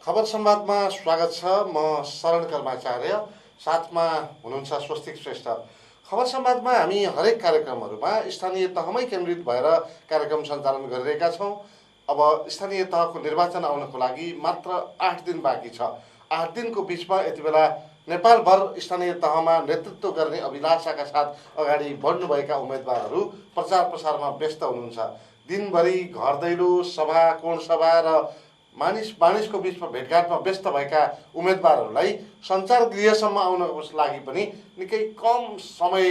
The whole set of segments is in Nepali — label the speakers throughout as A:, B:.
A: खबर संवादमा स्वागत छ। म शरण कर्माचार्य, साथमा हुनुहुन्छ स्वस्तिक श्रेष्ठ। खबर संवादमा हामी हरेक कार्यक्रमहरूमा स्थानीय तहमै केन्द्रित भएर कार्यक्रम सञ्चालन गरिरहेका छौँ। अब स्थानीय तहको निर्वाचन आउनको लागि मात्र 8 दिन बाँकी छ। 8 दिनको बिचमा यति बेला नेपालभर स्थानीय तहमा नेतृत्व गर्ने अभिलाषाका साथ अगाडि बढ्नुभएका उम्मेदवारहरू प्रचार प्रसारमा व्यस्त हुनुहुन्छ। दिनभरि घर दैलो, सभा, कोण सभा र मानिसको बिचमा भेटघाटमा व्यस्त भएका उम्मेदवारहरूलाई सञ्चार गृहसम्म आउनको लागि पनि निकै कम समय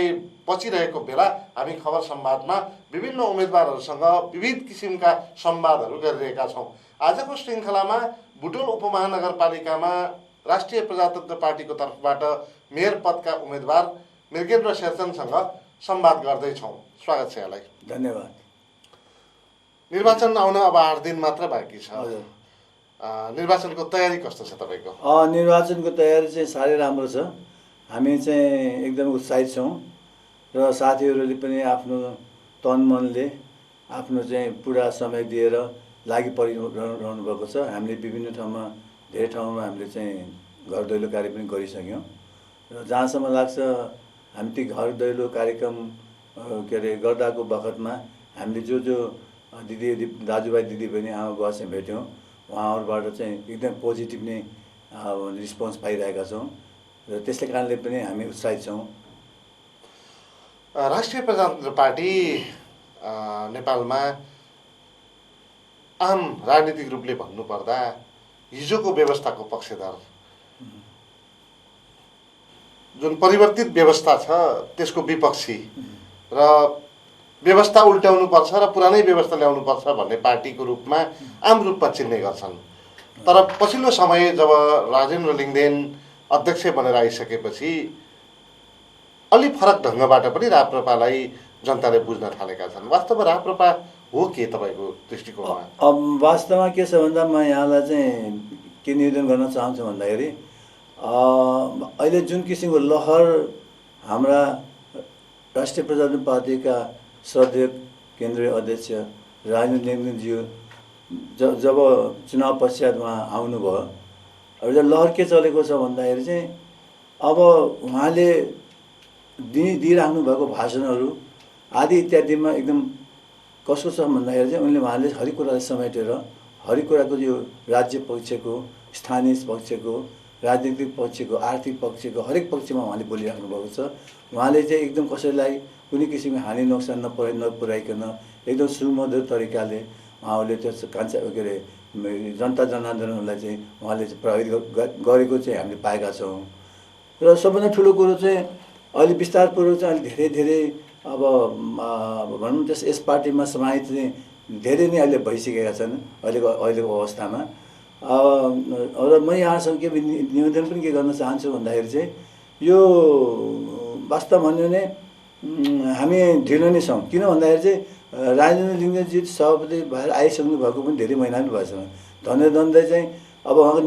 A: बचिरहेको बेला हामी खबर संवादमा विभिन्न उम्मेदवारहरूसँग विविध किसिमका संवादहरू गरिरहेका छौँ। आजको श्रृङ्खलामा बुटोल उपमहानगरपालिकामा राष्ट्रिय प्रजातन्त्र पार्टीको तर्फबाट मेयर पदका उम्मेदवार मृगेन्द्र शेरचनसँग संवाद गर्दैछौँ। स्वागत छ यहाँलाई।
B: धन्यवाद।
A: निर्वाचन आउन अब 8 दिन मात्र बाँकी छ। निर्वाचनको तयारी कस्तो छ तपाईँको?
B: निर्वाचनको तयारी चाहिँ साह्रै राम्रो छ। हामी चाहिँ एकदम उत्साहित छौँ र साथीहरूले पनि आफ्नो तन मनले आफ्नो चाहिँ पुरा समय दिएर लागि परिरहनु भएको छ। हामीले विभिन्न ठाउँमा धेरै ठाउँमा हामीले चाहिँ घर दैलो कार्य पनि गरिसक्यौँ र जहाँसम्म लाग्छ हामी ती घर दैलो कार्यक्रम गर्दाको बखतमा हामीले जो दाजुभाइ दिदीबहिनी आमा बुवासँग भेट्यौँ, उहाँहरूबाट चाहिँ एकदम पोजिटिभ नै रिस्पोन्स पाइरहेका छौँ र त्यसै कारणले पनि हामी उत्साहित छौँ।
A: राष्ट्रिय प्रजातन्त्र पार्टी नेपालमा आम राजनीतिक रूपले भन्नुपर्दा हिजोको व्यवस्थाको पक्षधर, जुन परिवर्तित व्यवस्था छ त्यसको विपक्षी र व्यवस्था उल्ट्याउनु पर्छ र पुरानै व्यवस्था ल्याउनु पर्छ भन्ने पार्टीको रूपमा आम रूपमा चिन्ने गर्छन्। तर पछिल्लो समय जब राजेन्द्र लिङ्गदेन अध्यक्ष बनेर आइसकेपछि अलि फरक ढङ्गबाट पनि राप्रपालाई जनताले बुझ्न थालेका छन्। वास्तवमा राप्रपा हो के तपाईँको दृष्टिकोणमा?
B: वास्तवमा के छ भन्दा म यहाँलाई चाहिँ के निवेदन गर्न चाहन्छु भन्दाखेरि अहिले जुन किसिमको लहर हाम्रा राष्ट्रिय प्रजातन्त्र पार्टीका श्रद्धेय केन्द्रीय अध्यक्ष राजेन्द्र लिङ्गदेनज्यू जब चुनाव पश्चात उहाँ आउनुभयो, अब लहर के चलेको छ भन्दाखेरि चाहिँ अब उहाँले दिइराख्नु भएको भाषणहरू आदि इत्यादिमा एकदम कसो छ भन्दाखेरि चाहिँ उहाँले हरेक कुरालाई समेटेर हरेक कुराको यो राज्य पक्षको, स्थानीय पक्षको, राजनीतिक पक्षको, आर्थिक पक्षको हरेक पक्षमा उहाँले बोलिराख्नु भएको छ। उहाँले चाहिँ एकदम कसैलाई कुनै किसिमको हानि नोक्सान नपुर्याइकन एकदम सुमधुर तरिकाले उहाँहरूले त्यो जनता जनार्दनहरूलाई चाहिँ उहाँले चाहिँ प्रभावित गरेको चाहिँ हामीले पाएका छौँ। र सबभन्दा ठुलो कुरो चाहिँ अहिले विस्तारपूर्वक चाहिँ अहिले धेरै अब भनौँ यस पार्टीमा समाहित चाहिँ धेरै नै अहिले भइसकेका छन् अहिलेको अवस्थामा। र म यहाँसँग के निवेदन पनि के गर्न चाहन्छु भन्दाखेरि चाहिँ यो वास्तव भन्यो भने हामी ढिलो नै छौँ। किन भन्दाखेरि चाहिँ राजेन्द्र लिङ्गदेनजी सभापति भएर आइसक्नु भएको पनि धेरै महिना पनि भएछ। धन्दै चाहिँ अब उहाँको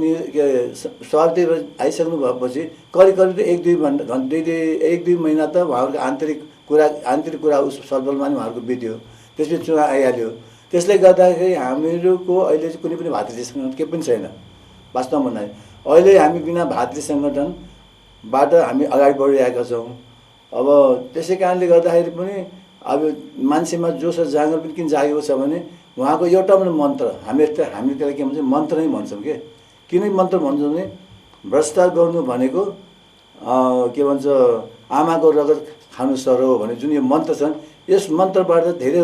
B: सभापति आइसक्नु भएपछि करिब 1-2 महिना त उहाँहरूको आन्तरिक कुरा सलफलमा नि उहाँहरूको बित्यो। त्यसपछि चुनाव आइहाल्यो। त्यसले गर्दाखेरि हामीहरूको अहिले चाहिँ कुनै पनि भातृ सङ्गठन केही पनि छैन। वास्तवमा भन्दाखेरि अहिले हामी बिना भातृ सङ्गठनबाट हामी अगाडि बढिरहेका छौँ। अब त्यसै कारणले गर्दाखेरि पनि अब मान्छेमा जोस र जाँगर पनि किन जागेको छ भने उहाँको एउटा पनि मन्त्र, हामीले त्यसलाई के भन्छ मन्त्र नै भन्छौँ। किन मन्त्र भन्छौँ भने भ्रष्टाचार गर्नु भनेको के भन्छ आमाको रगत खानु सरो भने जुन यो मन्त्र छन्, यस मन्त्रबाट धेरै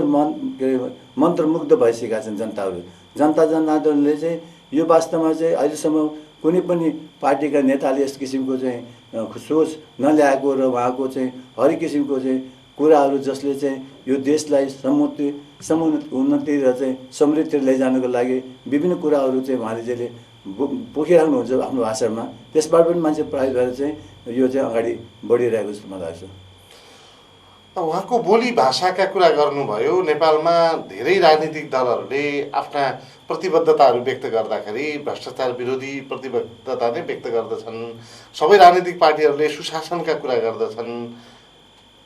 B: मन्त्रमुग्ध भइसकेका छन् जनताहरू। जनता जनार्दनले चाहिँ यो वास्तवमा चाहिँ अहिलेसम्म कुनै पनि पार्टीका नेताले यस किसिमको चाहिँ सोच नल्याएको र उहाँको चाहिँ हरेक किसिमको चाहिँ कुराहरू जसले चाहिँ यो देशलाई उन्नति र चाहिँ समृद्धि लैजानुको लागि विभिन्न कुराहरू चाहिँ उहाँले जहिले पोखिराख्नुहुन्छ आफ्नो भाषणमा, त्यसबाट पनि मान्छे प्रभावित भएर चाहिँ यो चाहिँ अगाडि बढिरहेको जस्तो मलाई लाग्छ।
A: उहाँको बोली भाषाका कुरा गर्नुभयो। नेपालमा धेरै राजनीतिक दलहरूले आफ्ना प्रतिबद्धताहरू व्यक्त गर्दाखेरि भ्रष्टाचार विरोधी प्रतिबद्धता नै व्यक्त गर्दछन्। सबै राजनीतिक पार्टीहरूले सुशासनका कुरा गर्दछन्।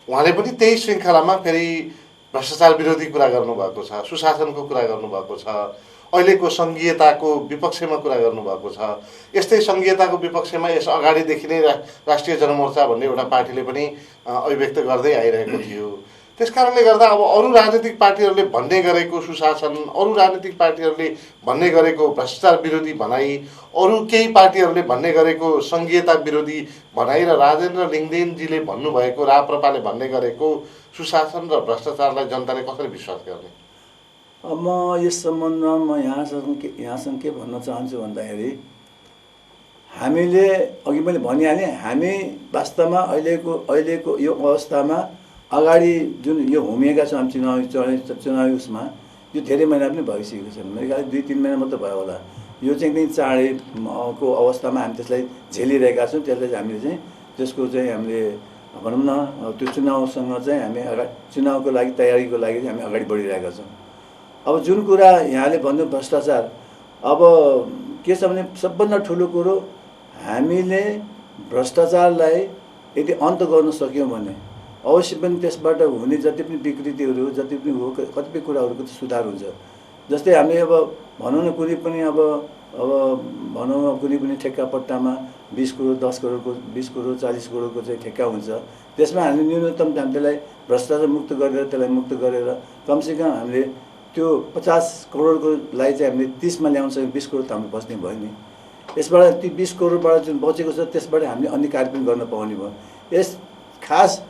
A: उहाँले पनि त्यही श्रृङ्खलामा फेरि भ्रष्टाचार विरोधी कुरा गर्नुभएको छ, सुशासनको कुरा गर्नुभएको छ। अहिलेको सङ्घीयताको विपक्षमा कुरा गर्नुभएको छ। यस्तै सङ्घीयताको विपक्षमा यस अगाडिदेखि नै राष्ट्रिय जनमोर्चा भन्ने एउटा पार्टीले पनि अभिव्यक्त गर्दै आइरहेको थियो। त्यस कारणले गर्दा अब अरू राजनीतिक पार्टीहरूले भन्ने गरेको सुशासन, अरू राजनीतिक पार्टीहरूले भन्ने गरेको भ्रष्टाचार विरोधी भनाइ, अरू केही पार्टीहरूले भन्ने गरेको सङ्घीयता विरोधी भनाइ र राजेन्द्र लिङ्गदेनजीले भन्नुभएको राप्रपाले भन्ने गरेको सुशासन र भ्रष्टाचारलाई जनताले कसरी विश्वास गर्ने?
B: अब म यस सम्बन्धमा म यहाँसँग के भन्न चाहन्छु भन्दाखेरि, हामीले अघि मैले भनिहालेँ, हामी वास्तवमा अहिलेको यो अवस्थामा अगाडि जुन यो होमिएका छौँ हामी चुनावी उसमा, यो धेरै महिना पनि भइसकेको छ। मेरो ख्याल 2-3 महिना मात्रै भयो होला। यो चाहिँ एकदमै चाँडैको अवस्थामा हामी त्यसलाई झेलिरहेका छौँ। त्यसलाई हामीले चाहिँ त्यसको चाहिँ हामीले भनौँ न त्यो चुनावसँग चाहिँ हामी चुनावको लागि तयारीको लागि चाहिँ हामी अगाडि बढिरहेका छौँ। अब जुन कुरा यहाँले भन्नु भ्रष्टाचार, अब के छ भने सबभन्दा ठुलो कुरो हामीले भ्रष्टाचारलाई यदि अन्त गर्न सक्यौँ भने अवश्य पनि त्यसबाट हुने जति पनि विकृतिहरू जति पनि हो कतिपय कुराहरूको सुधार हुन्छ। जस्तै हामीले अब भनौँ न कुनै पनि अब भनौँ कुनै पनि ठेक्कापट्टामा 20 करोड 10 करोडको 20 करोड 40 करोडको चाहिँ ठेक्का हुन्छ। त्यसमा हामीले न्यूनतम त्यसलाई भ्रष्टाचार मुक्त गरेर त्यसलाई मुक्त गरेर कमसेकम हामीले त्यो 50 करोडकोलाई चाहिँ हामीले 30मा ल्याउन सक्यौँ, 20 करोड त हाम्रो बच्ने भयो नि। यसबाट ती 20 करोडबाट जुन बचेको छ त्यसबाट हामीले अन्य कार्य पनि गर्न पाउने भयो। यस खास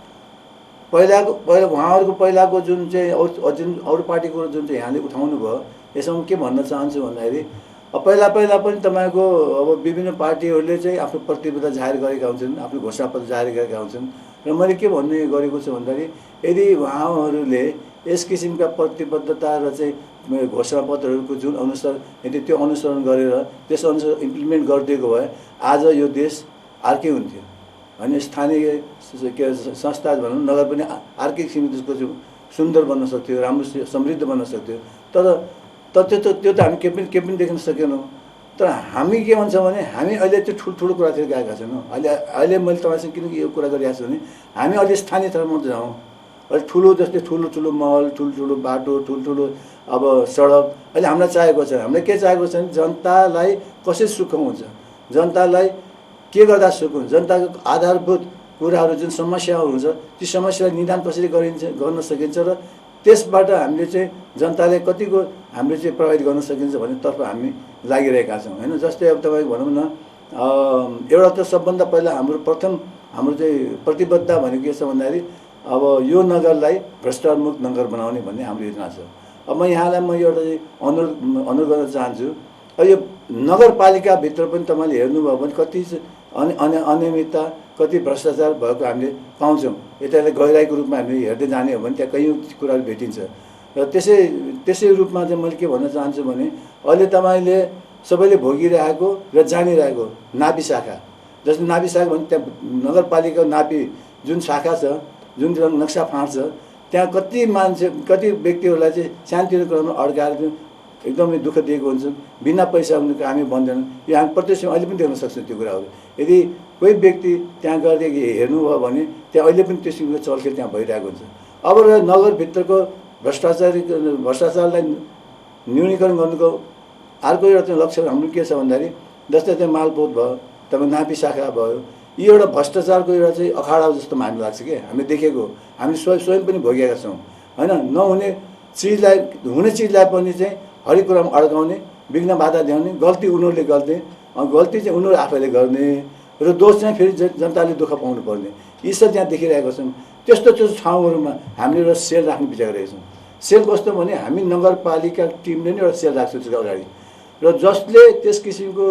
B: पहिला उहाँहरूको पहिलाको जुन चाहिँ अरू पार्टीको जुन चाहिँ यहाँले उठाउनु भयो, यसमा के भन्न चाहन्छु भन्दाखेरि पहिला पनि तपाईँको अब विभिन्न पार्टीहरूले चाहिँ आफ्नो प्रतिबद्धता जाहेर गरेका हुन्छन्, आफ्नो घोषणापत्र जारी गरेका हुन्छन्। र मैले के भन्ने गरेको छु भन्दाखेरि यदि उहाँहरूले यस किसिमका प्रतिबद्धता र चाहिँ घोषणापत्रहरूको जुन अनुसार यदि त्यो अनुसरण गरेर त्यसअनुसार इम्प्लिमेन्ट गरिदिएको भए आज यो देश अर्कै हुन्थ्यो। अनि स्थानीय के संस्था भनौँ नगर पनि अर्कै किसिमको त्यसको सुन्दर बन्न सक्थ्यो, राम्रो समृद्ध बन्न सक्थ्यो। तर त्यो त हामी के पनि देख्न सकेनौँ। तर हामी के भन्छौँ भने हामी अहिले त्यो ठुल्ठुलो कुरातिर गएका छैनौँ। अहिले मैले तपाईँसँग किन यो कुरा गरिरहेको छु भने हामी अहिले स्थानीय तहमा मात्रै जाउँ। अहिले ठुलो जस्तै ठुलो महल, ठुल्ठुलो बाटो, ठुल्ठुलो अब सडक अहिले हामीलाई चाहिएको छ। हामीलाई के चाहिएको छ भने जनतालाई कसरी सुख हुन्छ, जनतालाई के गर्दा सुख हुन्छ, जनताको आधारभूत कुराहरू जुन समस्याहरू हुन्छ ती समस्यालाई निदान कसरी गर्न सकिन्छ र त्यसबाट हामीले चाहिँ जनताले कतिको हामीले चाहिँ प्रभावित गर्न सकिन्छ भन्नेतर्फ हामी लागिरहेका छौँ होइन। जस्तै अब तपाईँ भनौँ न एउटा त सबभन्दा पहिला हाम्रो चाहिँ प्रतिबद्धता भनेको के छ भन्दाखेरि अब यो नगरलाई भ्रष्टाचार मुक्त नगर बनाउने भन्ने हाम्रो योजना छ। अब म यहाँलाई म एउटा चाहिँ अनुरोध गर्न चाहन्छु। यो नगरपालिकाभित्र पनि तपाईँले हेर्नुभयो भने कति अनियमितता कति भ्रष्टाचार भएको हामीले पाउँछौँ। यतालाई गहिराईको रूपमा हामीले हेर्दै जाने हो भने त्यहाँ कयौँ कुराहरू भेटिन्छ। र त्यसै रूपमा चाहिँ मैले के भन्न चाहन्छु भने अहिले तपाईँले सबैले भोगिरहेको र जानिरहेको नापी शाखा, जस्तै नापी शाखा भने त्यहाँ नगरपालिका नापी जुन शाखा छ, जुन नक्सा फाँट छ, त्यहाँ कति मान्छे कति व्यक्तिहरूलाई चाहिँ शान्तिको क्रममा अड्काएर एकदमै दुःख दिएको हुन्छ। बिना पैसा उनीहरूको हामी भन्दैनौँ, यो हामी प्रत्यक्ष अहिले पनि देख्न सक्छौँ त्यो कुराहरू। यदि कोही व्यक्ति त्यहाँ गएर हेर्नुभयो भने त्यहाँ अहिले पनि त्यो किसिमको चलखेल त्यहाँ भइरहेको हुन्छ। अब नगरभित्रको भ्रष्टाचारलाई न्यूनीकरण गर्नुको अर्को एउटा चाहिँ लक्ष्य हाम्रो के छ भन्दाखेरि जस्तै चाहिँ मालपोत भयो, तपाईँ नापी शाखा भयो, यो एउटा भ्रष्टाचारको एउटा चाहिँ अखाडा जस्तो हामीलाई लाग्छ कि हामीले देखेको, हामी स्वयं पनि भोगेका छौँ होइन। नहुने चिजलाई हुने चिजलाई पनि चाहिँ हरेक कुरामा अड्काउने, विघ्न बाधा ल्याउने, गल्ती उनीहरूले गर्ने, गल्ती चाहिँ उनीहरू आफैले गर्ने र दोष चाहिँ फेरि जनताले दुःख पाउनु पर्ने, यी सब त्यहाँ देखिरहेका छौँ। त्यस्तो ठाउँहरूमा हामीले एउटा सेल राख्ने विचार गरेका छौँ। सेल कस्तो भने हामी नगरपालिका टिमले नै एउटा सेल राख्छौँ त्यसको अगाडि, र जसले त्यस किसिमको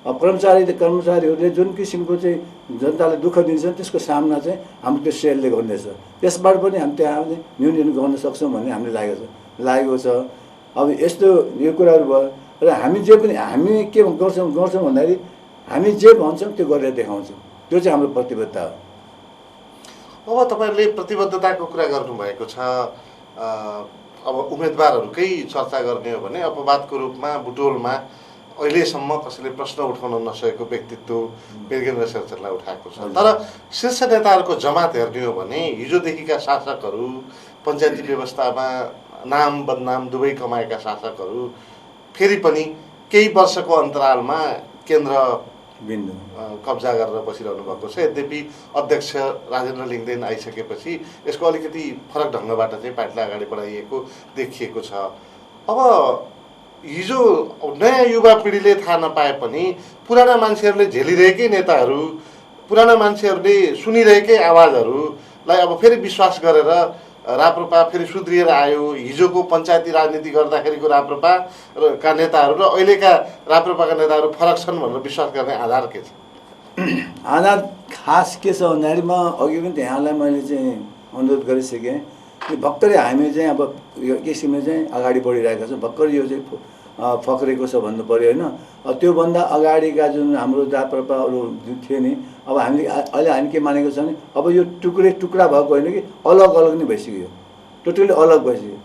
B: कर्मचारीहरूले जुन किसिमको चाहिँ जनतालाई दुःख दिन्छन् त्यसको सामना चाहिँ हाम्रो त्यो सेलले गर्नेछ। त्यसबाट पनि हामी त्यहाँ न्यूनीकरण गर्न सक्छौँ भन्ने हामीले लागेको छ। अब यस्तो यो कुराहरू भयो र हामी के गर्छौँ भन्दाखेरि हामी जे भन्छौँ त्यो गरेर देखाउँछौँ, त्यो चाहिँ हाम्रो प्रतिबद्धता हो।
A: अब तपाईँहरूले प्रतिबद्धताको कुरा गर्नुभएको छ। अब उम्मेदवारहरूकै चर्चा गर्ने हो भने अपवादको रूपमा बुटोलमा अहिलेसम्म कसैले प्रश्न उठाउन नसकेको व्यक्तित्व बिरगेन्द्र शेरचनलाई उठाएको छ। तर शीर्ष नेताहरूको जमात हेर्ने हो भने हिजोदेखिका शासकहरू, पञ्चायती व्यवस्थामा नाम बदनाम दुवै कमाएका शासकहरू फेरि पनि केही वर्षको अन्तरालमा केन्द्र
B: बिन्दु
A: कब्जा गरेर बसिरहनु भएको छ। यद्यपि अध्यक्ष राजेन्द्र लिङ्गदेन आइसकेपछि यसको अलिकति फरक ढङ्गबाट चाहिँ पार्टीलाई अगाडि बढाइएको देखिएको छ। अब हिजो नयाँ युवा पिँढीले थाहा नपाए पनि पुराना मान्छेहरूले झेलिरहेकै नेताहरू, पुराना मान्छेहरूले सुनिरहेकै आवाजहरूलाई अब फेरि विश्वास गरेर राप्रपा फेरि सुध्रिएर आयो। हिजोको पञ्चायती राजनीति गर्दाखेरिको राप्रपाका नेताहरू र अहिलेका राप्रपाका नेताहरू फरक छन् भनेर विश्वास गर्ने आधार के छ?
B: आधार खास के छ भन्दाखेरि म अघि पनि यहाँलाई मैले चाहिँ अनुरोध गरिसकेँ कि भर्खरै हामी चाहिँ अब यो किसिमले चाहिँ अगाडि बढिरहेका छौँ। भर्खर यो चाहिँ फक्रेको छ भन्नु पऱ्यो होइन। त्योभन्दा अगाडिका जुन हाम्रो राप्रपाहरू थिए नि, अब हामीले अहिले हामी के मानेको छ भने अब यो टुक्रा भएको होइन कि अलग अलग नै भइसक्यो, टोटली अलग भइसक्यो।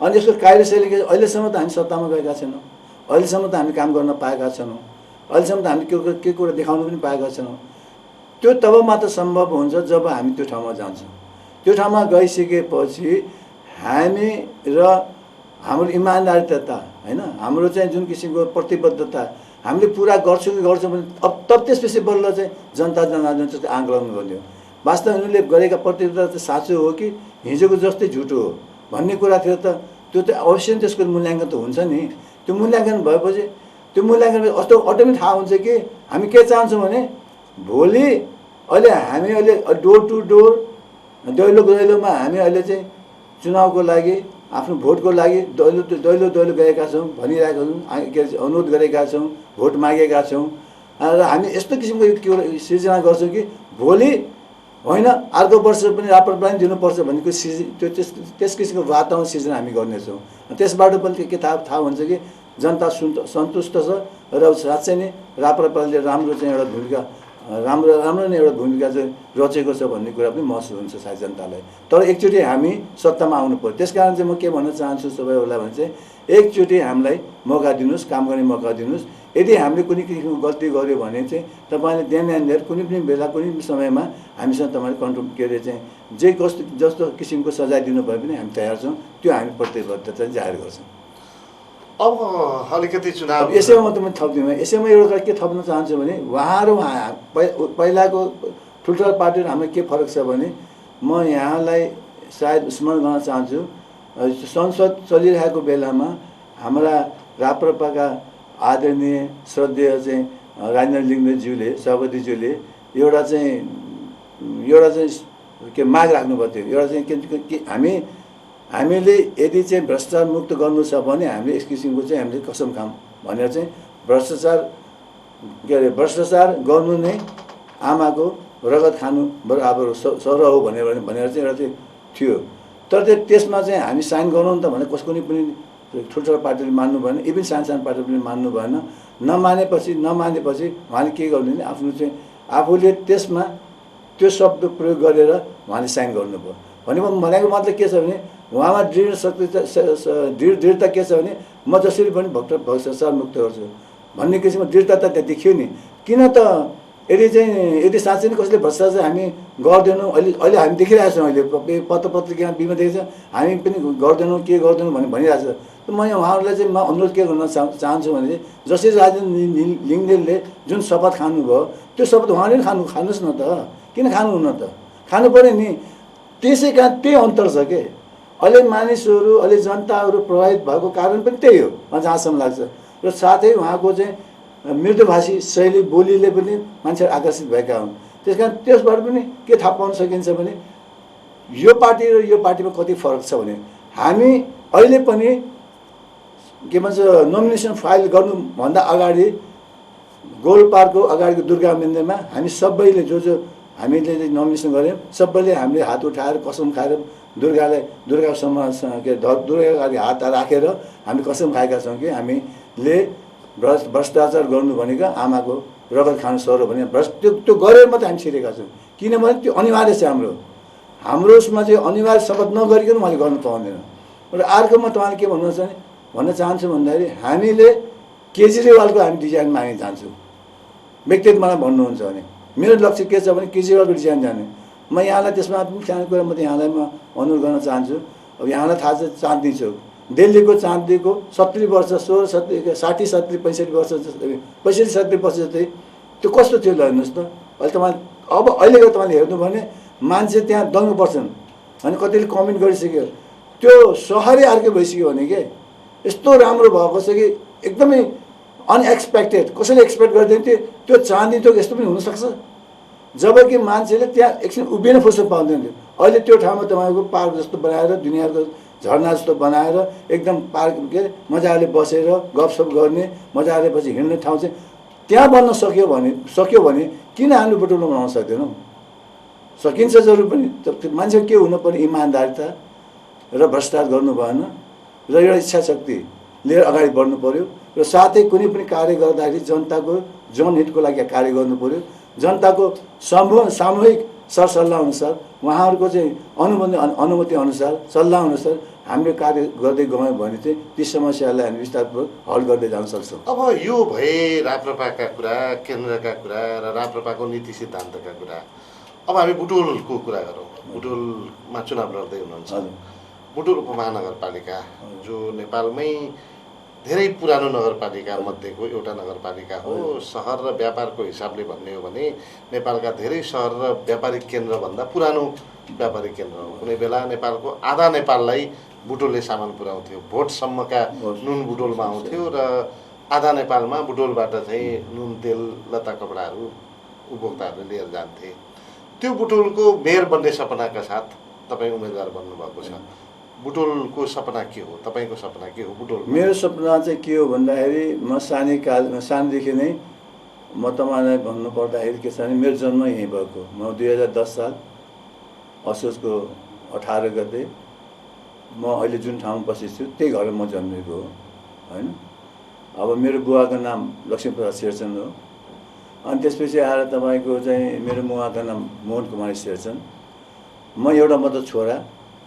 B: अनि यसको कार्यशैली के, अहिलेसम्म त हामी सत्तामा गएका छैनौँ, अहिलेसम्म त हामी काम गर्न पाएका छैनौँ, अहिलेसम्म त हामी के कुरा देखाउनु पनि पाएका छैनौँ। त्यो तब मात्र सम्भव हुन्छ जब हामी त्यो ठाउँमा जान्छौँ। त्यो ठाउँमा गइसकेपछि हामी र हाम्रो इमान्दारिता होइन, हाम्रो चाहिँ जुन किसिमको प्रतिबद्धता हामीले पुरा गर्छौँ कि गर्छौँ भने अब तब त्यसपछि बल्ल चाहिँ जनता जनार्दन चाहिँ आकलन गर्ने हो। वास्तवमा उनीहरूले गरेका प्रतिबद्धता चाहिँ साँचो हो कि हिजोको जस्तै झुटो हो भन्ने कुरा थियो त त्यो त अवश्य त्यसको मूल्याङ्कन त हुन्छ नि। त्यो मूल्याङ्कन भएपछि त्यो मूल्याङ्कन अस्तो अटोमेटिक थाहा हुन्छ कि हामी के चाहन्छौँ भने भोलि हामी अहिले डोर टु डोर दैलो दैलोमा हामी अहिले चाहिँ चुनावको लागि आफ्नो भोटको लागि दैलो गएका छौँ, भनिरहेका छौँ, के अनुरोध गरेका छौँ, भोट मागेका छौँ। र हामी यस्तो किसिमको सिर्जना गर्छौँ कि भोलि होइन अर्को वर्ष पनि राप्रपा पनि दिनुपर्छ भन्ने त्यस किसिमको वातावरण सिर्जना हामी गर्नेछौँ। त्यसबाट पनि के थाहा हुन्छ कि जनता सन्तुष्ट छ र साँच्चै नै राप्रपाले राम्रो चाहिँ एउटा भूमिका राम्रो नै एउटा भूमिका चाहिँ रचेको छ भन्ने कुरा पनि महसुस हुन्छ सायद जनतालाई। तर एकचोटि हामी सत्तामा आउनु पर्यो। त्यस कारण चाहिँ म के भन्न चाहन्छु सबैहरूलाई भने चाहिँ एकचोटि हामीलाई मौका दिनुहोस्, काम गर्ने मौका दिनुहोस्। यदि हामीले कुनै किसिमको गल्ती गर्यो भने चाहिँ तपाईँले देन कुनै पनि बेला कुनै पनि समयमा हामीसँग तपाईँले कन्ट्रोल के अरे चाहिँ जस्तो किसिमको सजाय दिनु भए पनि हामी तयार छौँ। त्यो हामी प्रतिबद्धता जाहेर गर्छौँ।
A: अब अलिकति चुनाव
B: यसैमा म थप्दिनँ। यसैमा एउटा के थप्न चाहन्छु भने उहाँहरू पहिलाको ठुल्ठुला पार्टीहरू हाम्रो के फरक छ भने म यहाँलाई सायद स्मरण गर्न चाहन्छु। संसद चलिरहेको बेलामा हाम्रा राप्रपाका आदरणीय श्रद्धेय चाहिँ राजेन्द्र लिङ्गदेनज्यूले सभापतिज्यूले एउटा चाहिँ के माग राख्नुभएको थियो। एउटा चाहिँ के हामीले यदि चाहिँ भ्रष्टाचार मुक्त गर्नु छ भने हामीले यस किसिमको चाहिँ हामीले कसम खाम भनेर चाहिँ भ्रष्टाचार गर्नु नै आमाको रगत खानु बराबर सरह हो भनेर चाहिँ एउटा चाहिँ थियो। तर त्यसमा चाहिँ हामी साइन गरौँ त भने कुनै पनि ठुल्ठुला पार्टीले मान्नु भएन, इभन सानो पार्टीले पनि मान्नु भएन। नमानेपछि उहाँले के गर्नु भने आफ्नो चाहिँ आफूले त्यसमा त्यो शब्द प्रयोग गरेर उहाँले साइन गर्नुभयो। भनेको मतलब के छ भने उहाँमा दृढता के छ भने म जसरी पनि भ्रष्टाचार मुक्त गर्छु भन्ने किसिमको दृढता त त्यहाँ देखियो नि। किन त यदि साँच्चै नै कसैले भ्रष्टाचार हामी गर्दैनौँ, अहिले हामी देखिरहेको छौँ, अहिले पत्र पत्रिकामा बिमा देखेको छ, हामी पनि गर्दैनौँ के गर्दैनौँ भनिरहेको छ। म उहाँहरूलाई चाहिँ म अनुरोध के गर्न चाहन्छु भने चाहिँ जसरी राजेन्द्र लिङ्गदेनले जुन शपथ खानुभयो त्यो शपथ उहाँले पनि खानुहोस् न त, किन खानुहुन्न त, खानु पऱ्यो नि। त्यसै कारण त्यही अन्तर छ के अहिले मानिसहरू अहिले जनताहरू प्रभावित भएको कारण पनि त्यही हो मलाई जहाँसम्म लाग्छ। र साथै उहाँको चाहिँ मृदुभाषी शैली बोलीले पनि मान्छेहरू आकर्षित भएका हुन्। त्यस कारण त्यसबाट पनि के थाहा पाउन सकिन्छ भने यो पार्टी र यो पार्टीमा कति फरक छ भने हामी अहिले पनि के भन्छ नोमिनेसन फाइल गर्नुभन्दा अगाडि गोलपार्कको अगाडिको दुर्गा मन्दिरमा हामी सबैले जो हामीले नोमिनेसन गऱ्यौँ सबैले हामीले हात उठाएर कसम खाएर दुर्गा समाजसँग के दुर्गाको अगाडि हात राखेर हामी कसम खाएका छौँ कि हामीले भ्रष्टाचार गर्नु भनेको आमाको रगत खानु सरो भने त्यो गरेर मात्रै हामी छिरेका छौँ। किनभने त्यो अनिवार्य छ हाम्रो उसमा चाहिँ अनिवार्य शपथ नगरिकन उहाँले गर्नु पाउँदैन। र अर्कोमा तपाईँले के भन्न चाहन्छु भन्दाखेरि हामीले केजरीवालको हामी डिजाइन माग्न चाहन्छौँ। व्यक्तिगत मलाई भन्नुहुन्छ भने मेरो लक्ष्य के छ भने केजरीवालको डिजाइन जाने। म यहाँलाई त्यसमा पनि सानो कुरा म त यहाँलाई म अनुरोध गर्न चाहन्छु। अब यहाँलाई थाहा छ चाँदनी चौक दिल्लीको चाँदीको 70 वर्ष 60 70 65 वर्ष जस्तै 65 70 वर्ष जस्तै त्यो कस्तो थियो ल हेर्नुहोस् त। अहिले तपाईँ अब अहिलेको तपाईँले हेर्नु भने मान्छे त्यहाँ दङ्ग पर्छन् अनि कतिले कमेन्ट गरिसक्यो। त्यो सहरै अर्कै भइसक्यो भने के यस्तो राम्रो भएको छ कि एकदमै अनएक्सपेक्टेड, कसैले एक्सपेक्ट गर्दैन थियो त्यो चाँदी त यस्तो पनि हुनसक्छ। जबकि मान्छेले त्यहाँ एकछिन उभिन फुर्सद पाउँदैन थियो। अहिले त्यो ठाउँमा तपाईँको पार्क जस्तो बनाएर दुनियाँको झरना जस्तो बनाएर एकदम पार्क के मजाले बसेर गफसफ गर्ने मजाले पछि हिँड्ने ठाउँ चाहिँ त्यहाँ बन्न सक्यो भने किन हामी बुटोलमा बनाउन सक्दैनौँ? सकिन्छ जरुर पनि। मान्छे के हुनु पर्ने इमान्दारिता र भ्रष्टाचार गर्नु भएन र एउटा इच्छा शक्ति लिएर अगाडि बढ्नु पर्यो र साथै कुनै पनि कार्य गर्दाखेरि जनताको जनहितको लागि कार्य गर्नु पर्यो। जनताको सामूहिक सरसल्लाह अनुसार उहाँहरूको चाहिँ अनुमति अनुसार सल्लाह अनुसार हामीले कार्य गर्दै गयौँ भने चाहिँ ती समस्याहरूलाई हामी विस्तारपूर्वक हल गर्दै जान सक्छौँ।
A: अब यो भए राप्रपाका कुरा, केन्द्रका कुरा र राप्रपाको नीति सिद्धान्तका कुरा। अब हामी बुटोलको कुरा गरौँ। बुटोलमा चुनाव लड्दै हुनुहुन्छ। बुटोल उपमहानगरपालिका जो नेपालमै धेरै पुरानो नगरपालिका मध्येको एउटा नगरपालिका हो। सहर र व्यापारको हिसाबले भन्ने हो भने नेपालका धेरै सहर र व्यापारिक केन्द्रभन्दा पुरानो व्यापारिक केन्द्र हो। कुनै बेला नेपालको आधा नेपाललाई बुटोलले सामान पुर्याउँथ्यो। भोटसम्मका नुन बुटोलमा आउँथ्यो र आधा नेपालमा बुटोलबाट चाहिँ नुन तेल लत्ता कपडाहरू उपभोक्ताहरूले लिएर जान्थे। त्यो बुटोलको मेयर बन्ने सपनाका साथ तपाईँ उम्मेदवार बन्नुभएको छ। बुटोलको सपना के हो? तपाईँको सपना के हो बुटोल?
B: मेरो सपना चाहिँ के हो भन्दाखेरि म सानैदेखि नै म तपाईँलाई भन्नुपर्दाखेरि के छ भने मेरो जन्म यहीँ भएको। म 2010 साल असोजको 18 गते म अहिले जुन ठाउँमा बसेको छु त्यही घरमा म जन्मेको हो होइन। अब मेरो बुवाको नाम लक्ष्मीप्रसाद शेरचन हो। अनि त्यसपछि आएर तपाईँको चाहिँ मेरो मुवाको नाम मोहन कुमारी शेरचन। म एउटा मात्र छोरा,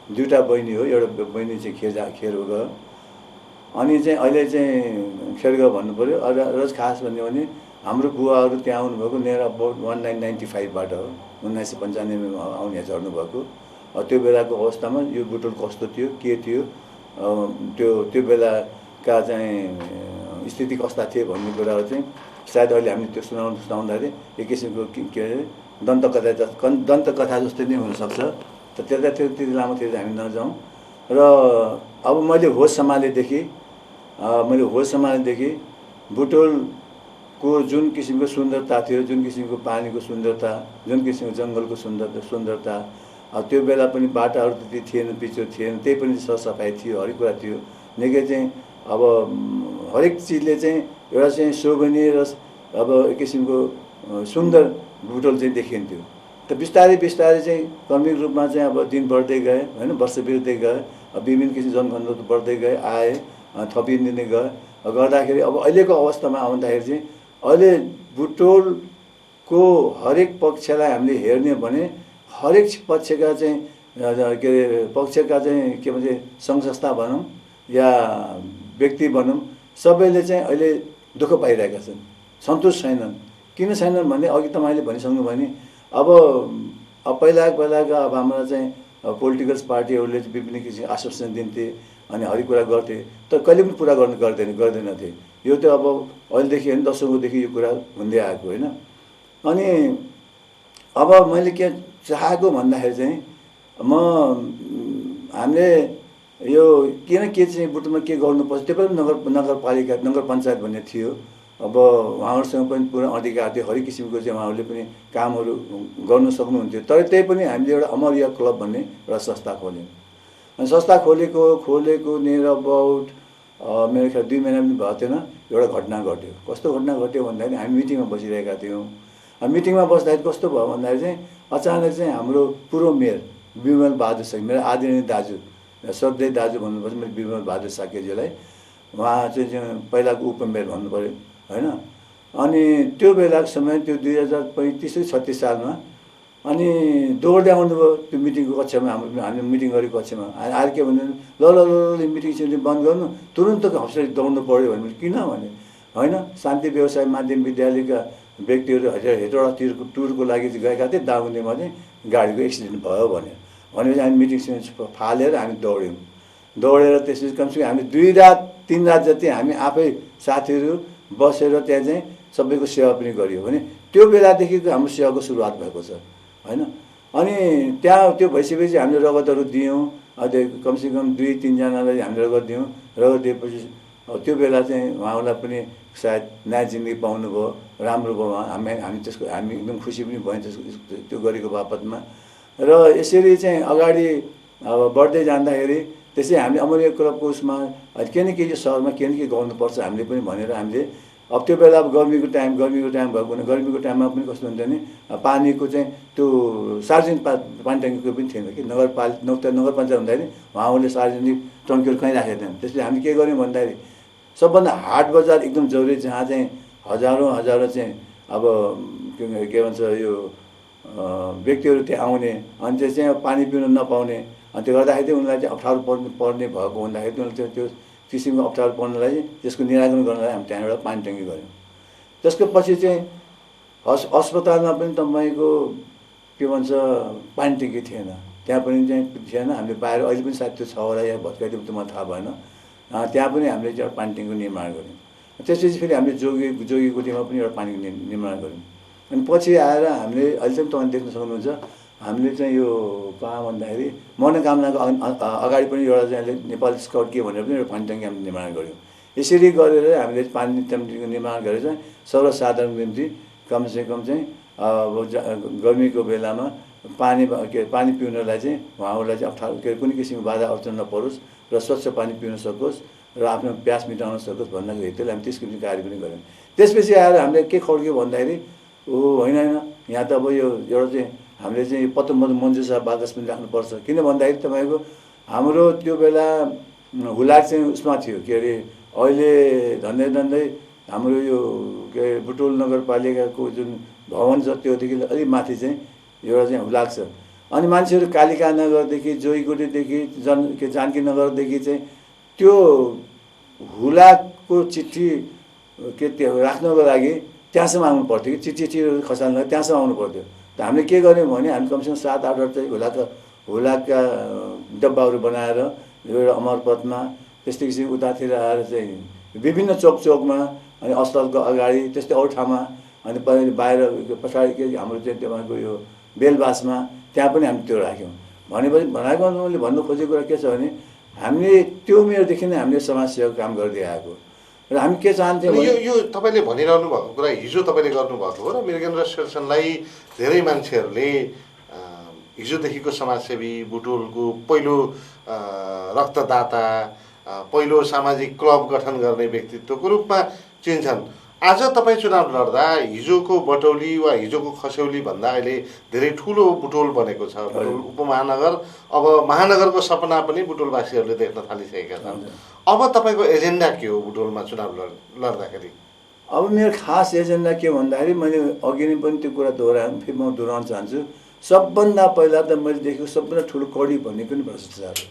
B: दुईवटा बहिनी हो। एउटा बहिनी चाहिँ खेर गयो अनि चाहिँ अहिले चाहिँ खेर गयो भन्नु पऱ्यो। र खास भन्यो भने हाम्रो बुवाहरू त्यहाँ आउनुभएको नियर अबाउट 1995बाट हो। 1995मा आउने झर्नु भएको। त्यो बेलाको अवस्थामा यो बुटोल कस्तो थियो के थियो त्यो बेलाका चाहिँ स्थिति कस्ता थिए भन्ने कुराहरू चाहिँ सायद अहिले हामीले त्यो सुनाउँदाखेरि एक किसिमको के अरे दन्तकथा जस्तै नै हुनसक्छ। त त्यति लामोतिर हामी नजाउँ। र अब मैले होस सम्हालेदेखि बुटोलको जुन किसिमको सुन्दरता थियो, जुन किसिमको पानीको सुन्दरता, जुन किसिमको जङ्गलको सुन्दरता त्यो बेला पनि बाटाहरू त्यति थिएन, पिचो थिएन, त्यही पनि सरसफाइ थियो, हरेक कुरा थियो। निकै चाहिँ अब हरेक चिजले चाहिँ एउटा चाहिँ शोभनीय र अब एक किसिमको सुन्दर बुटोल चाहिँ देखिन्थ्यो। त बिस्तारै चाहिँ क्रमिक रूपमा चाहिँ अब दिन बढ्दै गए होइन, वर्ष बित्दै गए, विभिन्न किसिम जनघनत्व बढ्दै गए, आए थपिँदै गए गर्दाखेरि अब अहिलेको अवस्थामा आउँदाखेरि चाहिँ अहिले बुटोलको हरेक पक्षलाई हामीले हेर्ने भने हरेक पक्षका चाहिँ के भन्छ सङ्घ संस्था भनौँ या व्यक्ति भनौँ सबैले चाहिँ अहिले दुःख पाइरहेका छन्, सन्तुष्ट छैनन्। किन छैनन् भने अघि तपाईँले भनिसक्नु भयो नि अब पहिलाका अब हाम्रा चाहिँ पोलिटिकल्स पार्टीहरूले विभिन्न किसिमको आश्वासन दिन्थे अनि हरेक कुरा गर्थे तर कहिले पनि पुरा गर्दैनथे। यो त अब अहिलेदेखि होइन दशकौँदेखि यो कुरा हुँदै आएको होइन। अनि अब मैले के चाहेको भन्दाखेरि चाहिँ हामीले यो के चाहिँ बुटोलमा के गर्नुपर्छ त्यो पनि नगरपालिका नगर पञ्चायत भन्ने थियो। अब उहाँहरूसँग पनि पुरा अधिकार थियो, हरेक किसिमको चाहिँ उहाँहरूले पनि कामहरू गर्न सक्नुहुन्थ्यो। तर त्यही पनि हामीले एउटा अमरिया क्लब भन्ने एउटा संस्था खोल्यौँ। अनि संस्था खोलेको नियर अबाउट मेरो ख्याल 2 महिना पनि भएको थिएन। एउटा घटना घट्यो। कस्तो घटना घट्यो भन्दाखेरि हामी मिटिङमा बसिरहेका थियौँ। मिटिङमा बस्दाखेरि कस्तो भयो भन्दाखेरि चाहिँ अचानक चाहिँ हाम्रो पूर्व मेयर विमल बहादुर साकेजी, मेरो आदरणीय दाजु श्रद्धेय दाजु भन्नुपर्छ मेरो विमल बहादुर साकेजीलाई, उहाँ चाहिँ पहिलाको उपमेयर भन्नु पऱ्यो होइन। अनि त्यो बेलाको समय त्यो 2035-36 सालमा अनि दौड्दै आउनुभयो त्यो मिटिङको कक्षामा। हामीले मिटिङ गरेको कक्षामा आएर के भन्नु ल मिटिङ बन्द गर्नु, तुरन्त हस्पिटल दौड्नु पऱ्यो भने किन भने होइन शान्ति व्यवसाय माध्यम विद्यालयका व्यक्तिहरू हेटौडा टुरको लागि चाहिँ गएका थिए। दाउनेमा चाहिँ गाडीको एक्सिडेन्ट भयो भनेपछि हामी मिटिङ फालेर हामी दौड्यौँ। दौडेर त्यसपछि कमसेकम हामी 2 रात 3 रात जति हामी आफै साथीहरू बसेर त्यहाँ चाहिँ सबैको सेवा पनि गरियो भने त्यो बेलादेखिको हाम्रो सेवाको सुरुवात भएको छ हैन। अनि त्यहाँ त्यो भइसकेपछि हामीले रगतहरू दियौँ, अझै कमसेकम 2-3 जनालाई हामीले रगत दियौँ। रगत दिएपछि त्यो बेला चाहिँ उहाँहरूलाई पनि सायद नयाँ जिन्दगी पाउनुभयो, राम्रो भयो उहाँ। हामी एकदम खुसी पनि भयौँ त्यो गरेको बापतमा। र यसरी चाहिँ अगाडि अब बढ्दै जाँदाखेरि त्यसै हामीले अमूल्य क्लबको उसमा केही न केही सहरमा केही न केही गर्नुपर्छ हामीले पनि भनेर हामीले अब त्यो बेला अब गर्मीको टाइम भएको भने गर्मीको टाइममा पनि कस्तो हुन्छ भने पानीको चाहिँ त्यो सार्वजनिक पानी ट्याङ्कीको पनि थिएन कि नगर पञ्चायत हुँदाखेरि उहाँहरूले सार्वजनिक टङ्कीहरू कहीँ राखेका थिएन। त्यसले हामी के गर्यौँ भन्दाखेरि सबभन्दा हाट बजार एकदम जरुरी, जहाँ चाहिँ हजारौँ चाहिँ अब के भन्छ यो व्यक्तिहरू त्यहाँ आउने अनि त्यो चाहिँ पानी पिउन नपाउने, अनि त्यो गर्दाखेरि चाहिँ उनीहरूलाई चाहिँ अप्ठ्यारो पर्ने भएको हुँदाखेरि उनीहरूले त्यो किसिमको अप्ठ्यारो पर्नलाई त्यसको निराकरण गर्नलाई हामी त्यहाँबाट पानी ट्याङ्की गऱ्यौँ। त्यसको पछि चाहिँ अस्पतालमा पनि तपाईँको के भन्छ पानी ट्याङ्की थिएन, त्यहाँ पनि चाहिँ थिएन। हामीले बाहिर अहिले पनि सायद त्यो छ होला या भत्काइदियो त्यो मलाई थाहा भएन, त्यहाँ पनि हामीले एउटा पानी ट्याङ्कीको निर्माण गऱ्यौँ। त्यसपछि फेरि हामीले जोगीगुटीमा पनि एउटा पानीको निर्माण गऱ्यौँ। अनि पछि आएर हामीले अहिले चाहिँ तपाईँले देख्न सक्नुहुन्छ हामीले चाहिँ यो कहाँ भन्दाखेरि मनोकामनाको अगाडि पनि एउटा चाहिँ नेपाल स्काउट के भनेर पनि एउटा पानी ट्याङ्की हामीले निर्माण गऱ्यौँ। यसरी गरेर हामीले पानी ट्याङ्कीको निर्माण गरेर चाहिँ सर्वसाधारणको निम्ति कमसेकम चाहिँ गर्मीको बेलामा पानी पिउनलाई चाहिँ उहाँहरूलाई चाहिँ अप्ठ्यारो कुनै किसिमको बाधा अड्चन नपरोस् र स्वच्छ पानी पिउन सकोस् र आफ्नो प्यास मिटाउन सकोस् भन्नको हेतुले हामी त्यस किसिमको कार्य पनि गऱ्यौँ। त्यसपछि आएर हामीले के खड्क्यो भन्दाखेरि होइन यहाँ त अब यो एउटा चाहिँ हामीले चाहिँ पत्र मन्जुर बाकस पनि राख्नुपर्छ। किन भन्दाखेरि तपाईँको हाम्रो त्यो बेला हुलाक चाहिँ उसमा थियो के अरे अहिले झन्डै हाम्रो यो के अरे बुटोल नगरपालिकाको जुन भवन छ त्योदेखि अलिक माथि चाहिँ एउटा चाहिँ हुलाक छ। अनि मान्छेहरू कालिका नगरदेखि जोगीगुटीदेखि जानकी नगरदेखि चाहिँ त्यो हुलाकको चिठी के त्यो राख्नको लागि त्यहाँसम्म आउनु पर्थ्यो कि चिठीहरू खसाल्न त्यहाँसम्म आउनु पर्थ्यो। त हामीले के गर्यौँ भने हामी कमसेकम 7-8 चाहिँ हुलाकका डब्बाहरू बनाएर एउटा अमरपथमा त्यस्तै किसिम उतातिर आएर चाहिँ विभिन्न चोकमा अनि अस्पतालको अगाडि त्यस्तै अरू ठाउँमा अनि बाहिर पछाडि के हाम्रो चाहिँ तपाईँको यो बेलबासमा त्यहाँ पनि हामी त्यो राख्यौँ। भनेपछि मैले भन्नु खोजेको कुरा के छ भने हामीले त्यो उमेरदेखि नै हामीले समाजसेवाको काम गर्दै आएको र हामी के चाहन्थ्यौँ
A: यो तपाईँले भनिरहनु भएको कुरा हिजो तपाईँले गर्नुभएको हो र मृगेन र शेरचनलाई धेरै मान्छेहरूले हिजोदेखिको समाजसेवी, बुटोलको पहिलो रक्तदाता, पहिलो सामाजिक क्लब गठन गर्ने व्यक्तित्वको रूपमा चिन्छन्। आज तपाईँ चुनाव लड्दा हिजोको बटौली वा हिजोको खस्यौली भन्दा अहिले धेरै ठुलो बुटोल बनेको छ, बुटोल उपमहानगर। अब महानगरको सपना पनि बुटोलवासीहरूले देख्न थालिसकेका छन्। अब तपाईँको एजेन्डा के हो बुटोलमा चुनाव लड्दाखेरि?
B: अब मेरो खास एजेन्डा के भन्दाखेरि मैले अघि नै पनि त्यो कुरा फेरि म दोहोऱ्याउन चाहन्छु। सबभन्दा पहिला त मैले देखेको सबभन्दा ठुलो कडी भनेको नि भ्रष्टाचार हो।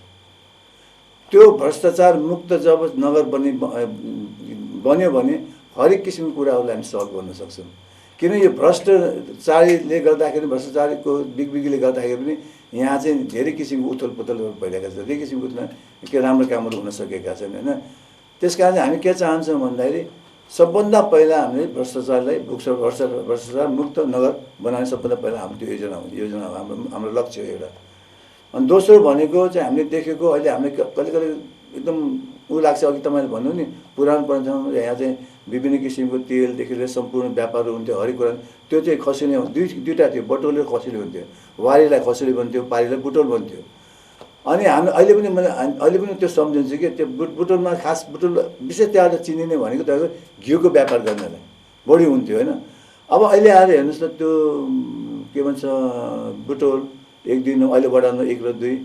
B: त्यो भ्रष्टाचार मुक्त जब नगर बन्यो भने हरेक किसिमको कुराहरूलाई हामी सल्भ गर्न सक्छौँ। किन यो भ्रष्टाचारीले गर्दाखेरि भ्रष्टाचारीको बिगबिगीले गर्दाखेरि पनि यहाँ चाहिँ धेरै किसिमको उथलपुथलहरू भइरहेका छ, धेरै किसिमको के राम्रो कामहरू हुन सकेका छन् होइन। त्यस कारण हामी के चाहन्छौँ भन्दाखेरि सबभन्दा पहिला हामीले भ्रष्टाचारलाई भ्रष्टाचार मुक्त नगर बनाउने सबभन्दा पहिला हाम्रो त्यो योजना हो, हाम्रो लक्ष्य हो एउटा। अनि दोस्रो भनेको चाहिँ हामीले देखेको अहिले हामीले कहिले एकदम लाग्छ, अघि तपाईँले भन्नु नि पुरानो यहाँ चाहिँ विभिन्न किसिमको तेलदेखि लिएर सम्पूर्ण व्यापारहरू हुन्थ्यो, हरेक कुरा त्यो चाहिँ खसेली दुईवटा थियो, बटोल र खसेली हुन्थ्यो। वारीलाई खसेली भन्थ्यो, पारीलाई बुटोल भन्थ्यो। अनि हामी अहिले पनि त्यो सम्झिन्छु कि त्यो बुटोलमा खास बुटोल विशेष त्यहाँबाट चिनिने भनेको तपाईँको घिउको व्यापार गर्नलाई बढी हुन्थ्यो होइन। अब अहिले आएर हेर्नुहोस् न त्यो के भन्छ बुटोल एक दिन अहिले बढाउनु 1 र 2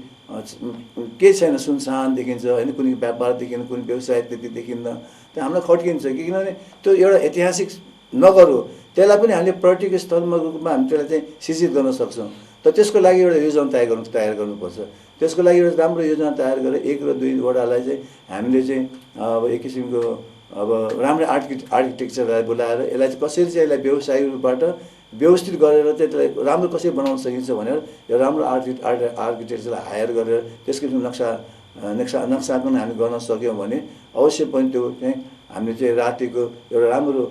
B: केही छैन, सुनसान देखिन्छ होइन, कुनै व्यापार देखिन्न, कुनै व्यवसाय त्यति देखिन्न। त्यो हामीलाई खड्किन्छ कि किनभने त्यो एउटा ऐतिहासिक नगर हो, त्यसलाई पनि हामीले पर्यटक स्थलमा रूपमा हामी त्यसलाई चाहिँ सिर्जित गर्न सक्छौँ। त त्यसको लागि एउटा योजना तयार गर्नुपर्छ। त्यसको लागि एउटा राम्रो योजना तयार गरेर 1 र 2 वडालाई चाहिँ हामीले चाहिँ अब एक किसिमको अब राम्रो आर्किटेक्चरलाई बोलाएर यसलाई चाहिँ कसरी चाहिँ यसलाई व्यवसायिक रूपबाट व्यवस्थित गरेर चाहिँ त्यसलाई राम्रो कसरी बनाउन सकिन्छ भनेर यो राम्रो आर्किटेक्चरलाई हायर गरेर त्यसको जुन नक्सा नक्साकरण हामी गर्न सक्यौँ भने अवश्य पनि त्यो चाहिँ हामीले चाहिँ रातिको एउटा राम्रो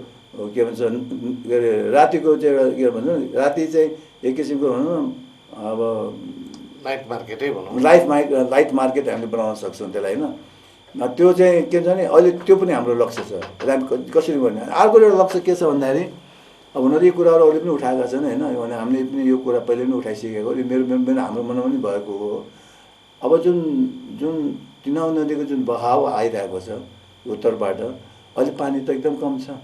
B: के भन्छ के अरे रातिको चाहिँ एउटा के भन्छ राति चाहिँ एक किसिमको भनौँ न अब
A: नाइट मार्केटै भनौँ,
B: लाइट मार्केट हामीले बनाउन सक्छौँ त्यसलाई होइन। त्यो चाहिँ के छ भने अहिले त्यो पनि हाम्रो लक्ष्य छ र हामी कसरी गर्ने। अर्को एउटा लक्ष्य के छ भन्दाखेरि अब हुन त यो कुराहरू अरूले पनि उठाएका छन् होइन, भने हामीले पनि यो कुरा पहिले पनि उठाइसकेको यो मेरो हाम्रो मनमा पनि भएको हो। अब जुन तिनाउ नदीको जुन बहाव आइरहेको छ उत्तरबाट अहिले पानी त एकदम कम छ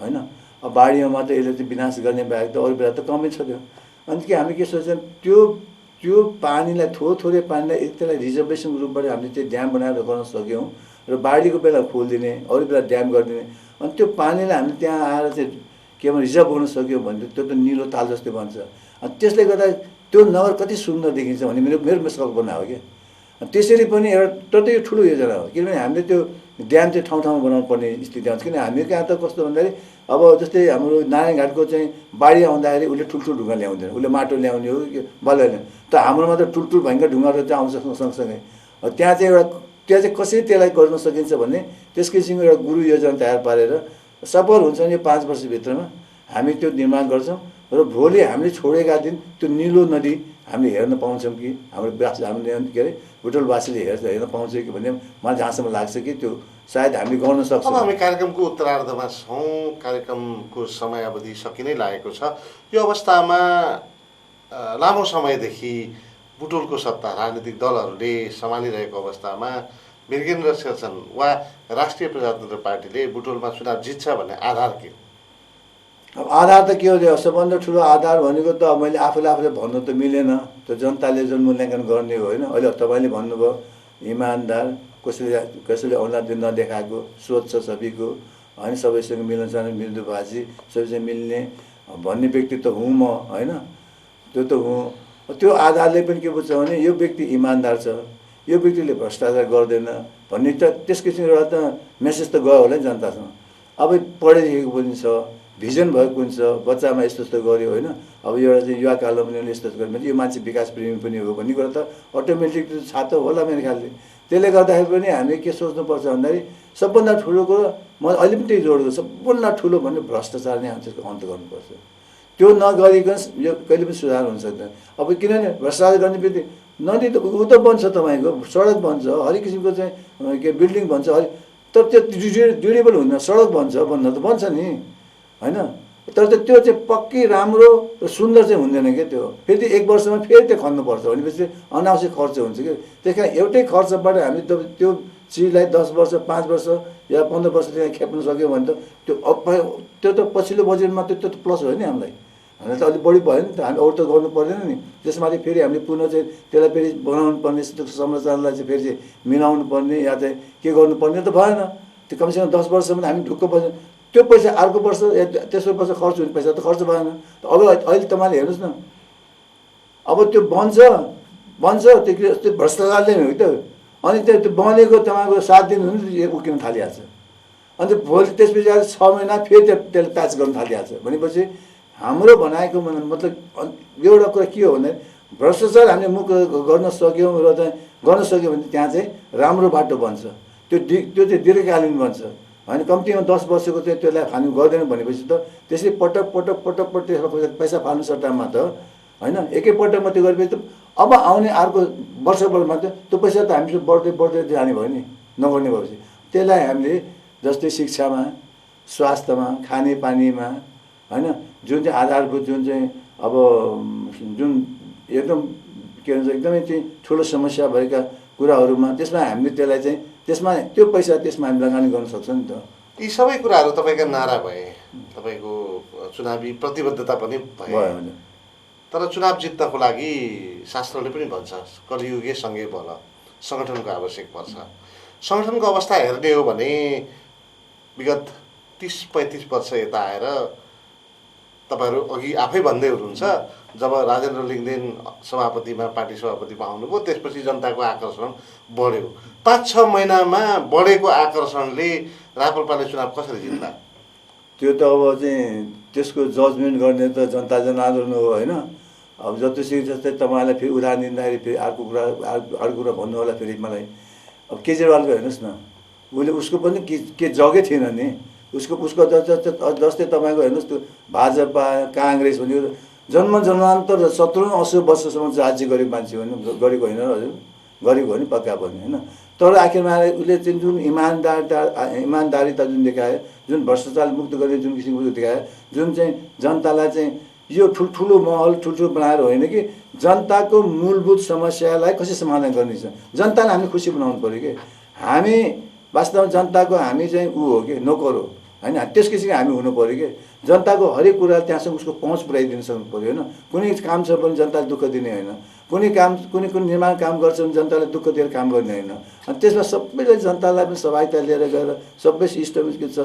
B: होइन। अब बाढीमा मात्र यसले चाहिँ विनाश गर्ने बाहेक त अरू बेला त कमै छ त्यो। अनि के हामी के सोच्छौँ त्यो पानीलाई थोरै पानीलाई त्यसलाई रिजर्भेसन रूपबाट हामीले चाहिँ ड्याम बनाएर गर्न सक्यौँ र बाढीको बेला खोलिदिने अरू बेला ड्याम गरिदिने अनि त्यो पानीलाई हामीले त्यहाँ आएर चाहिँ के भन्छ रिजर्भ गर्न सक्यौँ भने त्यो त निलो ताल जस्तै बन्छ। अनि त्यसले गर्दा त्यो नगर कति सुन्दर देखिन्छ भन्ने मेरो कल्पना हो क्या। त्यसरी पनि एउटा तर यो ठुलो योजना हो किनभने हामीले त्यो ड्याम चाहिँ ठाउँ बनाउनु पर्ने स्थिति आउँछ। किन हामी कहाँ त कस्तो भन्दाखेरि अब जस्तै हाम्रो नारायणघाटको चाहिँ बाढी आउँदाखेरि उसले ठुल्ठुलो ढुङ्गा ल्याउँदैन, उसले माटो ल्याउने हो कि बल्ल त हाम्रोमा त ठुल्ठुलो भयङ्कर ढुङ्गाहरू चाहिँ आउँछ सँगसँगै। त्यहाँ चाहिँ कसरी त्यसलाई गर्न सकिन्छ भन्ने त्यस किसिमको एउटा गुरु योजना तयार पारेर सफल हुन्छ भने यो 5 वर्षभित्रमा हामी त्यो निर्माण गर्छौँ र भोलि हामीले छोडेका दिन त्यो निलो नदी हामीले हेर्न पाउँछौँ कि हामीले के अरे बुटोलवासीले हेर्न पाउँछ कि भन्ने मलाई जहाँसम्म लाग्छ कि त्यो सायद हामी गर्न सक्छौँ।
A: अब हामी कार्यक्रमको उत्तरार्धमा छौँ, कार्यक्रमको समयावधि सकि नै लागेको छ। यो अवस्थामा लामो समयदेखि बुटोलको सत्ता राजनीतिक दलहरूले सम्हालिरहेको अवस्थामा बिरगेन्द्र शेरचन वा राष्ट्रिय प्रजातन्त्र पार्टीले बुटोलमा चुनाव जित्छ भन्ने आधार के?
B: अब आधार त के हो, सबभन्दा ठुलो आधार भनेको त अब मैले आफूले भन्नु त मिलेन, त्यो जनताले जुन मूल्याङ्कन गर्ने हो होइन। अहिले तपाईँले भन्नुभयो इमान्दार, कसैले औँला नदेखाएको, सोच छ सबैको होइन, सबैसँग मिलनसार मिल्दुभाषी सबैसँग मिल्ने भन्ने व्यक्ति त हुँ म होइन, त्यो त हुँ। त्यो आधारले पनि के बुझ्छ भने यो व्यक्ति इमान्दार छ, यो व्यक्तिले भ्रष्टाचार गर्दैन भन्ने त त्यस किसिमको एउटा त मेसेज त गयो होला नि जनतासँग। अब पढे लेखेको पनि छ, भिजन भएको हुन्छ, बच्चामा यस्तो गर्यो होइन। अब एउटा चाहिँ युवा कालमा पनि यस्तो गर्यो भने यो मान्छे विकास प्रेमी पनि हो भन्ने कुरा त अटोमेटिक थाहा त होला मेरो ख्यालले। त्यसले गर्दाखेरि पनि हामीले के सोच्नुपर्छ भन्दाखेरि सबभन्दा ठुलो कुरो म अहिले पनि त्यही जोडेको, सबभन्दा ठुलो भन्ने भ्रष्टाचार नै त्यसको अन्त गर्नुपर्छ। त्यो नगरिकन यो कहिले पनि सुधार हुन सक्दैन। अब किनभने भ्रष्टाचार गर्ने बित्तिकै नदी त ऊ त बन्छ, तपाईँको सडक बन्छ, हरेक किसिमको चाहिँ के बिल्डिङ बन्छ, तर त्यो ड्युरेबल हुँदैन। सडक बन्न त बन्छ नि होइन, तर त्यो चाहिँ पक्की राम्रो र सुन्दर चाहिँ हुँदैन क्या। त्यो फेरि 1 वर्षमा फेरि त्यो खन्नुपर्छ भनेपछि अनावश्यक खर्च हुन्छ कि। त्यस कारण एउटै खर्चबाट हामी त्यो चिजलाई 10 वर्ष 5 वर्ष या 15 वर्ष त्यहाँ खेप्न सक्यो भने त त्यो त पछिल्लो बजेटमा त्यो त प्लस हो नि हामीलाई त अलिक बढी भयो नि त। हामी अरू त गर्नु पर्दैन नि, त्यसमाथि फेरि हामीले पुनः चाहिँ त्यसलाई फेरि बनाउनु पर्ने संरचनालाई चाहिँ फेरि चाहिँ मिलाउनु पर्ने या चाहिँ के गर्नुपर्ने त भएन। त्यो कमसेकम 10 वर्षमा हामी ढुक्क बस्छ, त्यो पैसा अर्को वर्ष या तेस्रो वर्ष खर्च हुने पैसा त खर्च भएन। अब अहिले तपाईँले हेर्नुहोस् न, अब त्यो बन्छ त्यो भ्रष्टाचारले हो कि त। अनि त्यो बनेको तपाईँको 7 दिन हुनु उकिन थालिहाल्छ, अन्त भोलि त्यसपछि 6 महिना फेरि त्यसले प्याच गर्न थालिहाल्छ भनेपछि हाम्रो बनाएको मतलब एउटा कुरा के हो भने भ्रष्टाचार हामीले मुक्त गर्न सक्यौँ र चाहिँ गर्न सक्यो भने त्यहाँ चाहिँ राम्रो बाटो बन्छ। त्यो चाहिँ दीर्घकालीन बन्छ होइन। कम्तीमा 10 वर्षको चाहिँ त्यसलाई फाल्नु गर्दैन भनेपछि त त्यसरी पटक त्यसमा पैसा फाल्नु सट्टामा त होइन एकैपटकमा त्यो गरेपछि त अब आउने अर्को वर्षमा त त्यो पैसा त हामीसँग बढ्दै जाने भयो नि नगर्ने भएपछि। त्यसलाई हामीले जस्तै शिक्षामा, स्वास्थ्यमा, खानेपानीमा होइन जुन चाहिँ आधारभूत जुन चाहिँ अब जुन एकदम के भन्छ एकदमै चाहिँ ठुलो समस्या भएका कुराहरूमा त्यसमा हामीले त्यसलाई चाहिँ त्यसमा त्यो पैसा त्यसमा हामी लगानी गर्न सक्छौँ नि त।
A: यी सबै कुराहरू तपाईँका नारा भए, तपाईँको चुनावी प्रतिबद्धता पनि भयो। तर चुनाव जित्नको लागि शास्त्रले पनि भन्छ कलियुगे सँगै बल, सङ्गठनको आवश्यक पर्छ। सङ्गठनको अवस्था हेर्ने हो भने विगत 30-35 वर्ष यता आएर तपाईँहरू अघि आफै भन्दै हुनुहुन्छ जब राजेन्द्र लिङ्गदेन सभापतिमा पार्टी सभापतिमा आउनुभयो त्यसपछि जनताको आकर्षण बढ्यो। 5-6 महिनामा बढेको आकर्षणले राप्रपाले चुनाव कसरी जित्ला?
B: त्यो त अब चाहिँ त्यसको जजमेन्ट गर्ने त जनता जनार्दन हो होइन। अब जस्तै तपाईँलाई फेरि उदाहरण दिँदाखेरि फेरि अर्को कुरा भन्नु होला फेरि मलाई अब केजरीवालको हेर्नुहोस् न, उसले उसको पनि के जगै थिएन नि, उसको जस्तै तपाईँको हेर्नुहोस् त्यो भाजपा काङ्ग्रेस भनेको जन्मान्तर 70-80 वर्षसम्म राज्य गरेको मान्छे हो नि, गरेको होइन र हजुर, गरेको हो नि पक्का पनि होइन। तर आखिरमा उसले चाहिँ जुन इमान्दारिता जुन देखायो, जुन भ्रष्टाचार मुक्त गर्ने जुन किसिमको देखायो, जुन चाहिँ जनतालाई चाहिँ यो ठुल्ठुलो महल ठुल्ठुलो बनाएर होइन कि जनताको मूलभूत समस्यालाई कसरी समाधान गर्ने छ, जनतालाई हामी खुसी बनाउनु पऱ्यो कि। हामी वास्तवमा जनताको हामी चाहिँ ऊ हो कि नोकर हो होइन, त्यस किसिमको हामी हुनु पऱ्यो कि। जनताको हरेक कुरा त्यहाँसम्म उसको पहुँच पुऱ्याइदिन सक्नु पऱ्यो होइन। कुनै काम छ भने जनताले दुःख दिने होइन, कुनै निर्माण काम गर्छ भने जनताले दुःख दिएर काम गर्ने होइन। अनि त्यसमा सबैले जनतालाई पनि सहभागिता लिएर गएर सबै इष्टमित छ,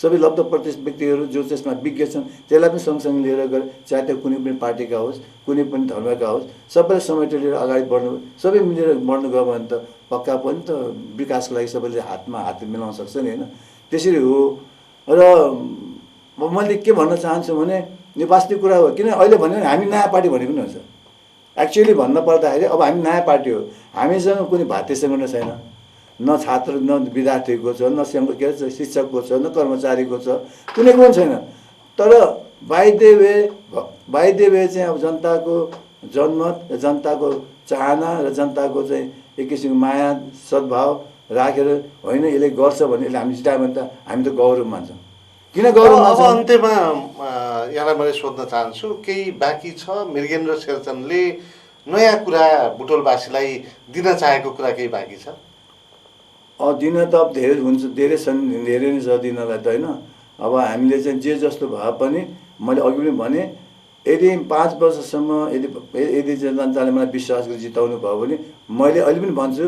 B: सबै लब्ध प्रतिष्ठित व्यक्तिहरू जो त्यसमा विज्ञ छन् त्यसलाई पनि सँगसँगै लिएर गएर, चाहे त्यो कुनै पनि पार्टीका होस्, कुनै पनि धर्मका होस्, सबैलाई समेटेर लिएर अगाडि बढ्नु, सबै मिलेर बढ्नु गयो भने त पक्का पनि त विकासको लागि सबैले हात मिलाउन सक्छ नि होइन। त्यसरी हो। र मैले के भन्न चाहन्छु भने यो वास्तविक कुरा हो, किन अहिले भन्यो भने हामी नयाँ पार्टी भनेको पनि हुन्छ। एक्चुअली भन्न पर्दाखेरि अब हामी नयाँ पार्टी हो, हामीसँग कुनै भारतीय सङ्गठन छैन, न छात्र न विद्यार्थीको छ, न के अरे शिक्षकको छ, न कर्मचारीको छ, कुनैको पनि छैन। तर बाइ द वे चाहिँ अब जनताको जनमत, जनताको चाहना र जनताको चाहिँ एक किसिमको माया सद्भाव राखेर होइन यसले गर्छ भने यसले हामी जितायो भने त हामी त गौरव मान्छौँ। किन गौरव मान्छौँ?
A: अब अन्त्यमा यहाँलाई मैले सोध्न चाहन्छु, केही बाँकी छ मृगेन्द्र शेरचनले नयाँ कुरा बुटोलवासीलाई दिन चाहेको कुरा केही बाँकी छ?
B: दिन त अब धेरै हुन्छ, धेरै नै छ दिनलाई त होइन। अब हामीले चाहिँ जे जस्तो भए पनि मैले अघि पनि भने, यदि 5 वर्षसम्म यदि जनताले मलाई विश्वास गरेर जिताउनु भयो भने मैले अहिले पनि भन्छु,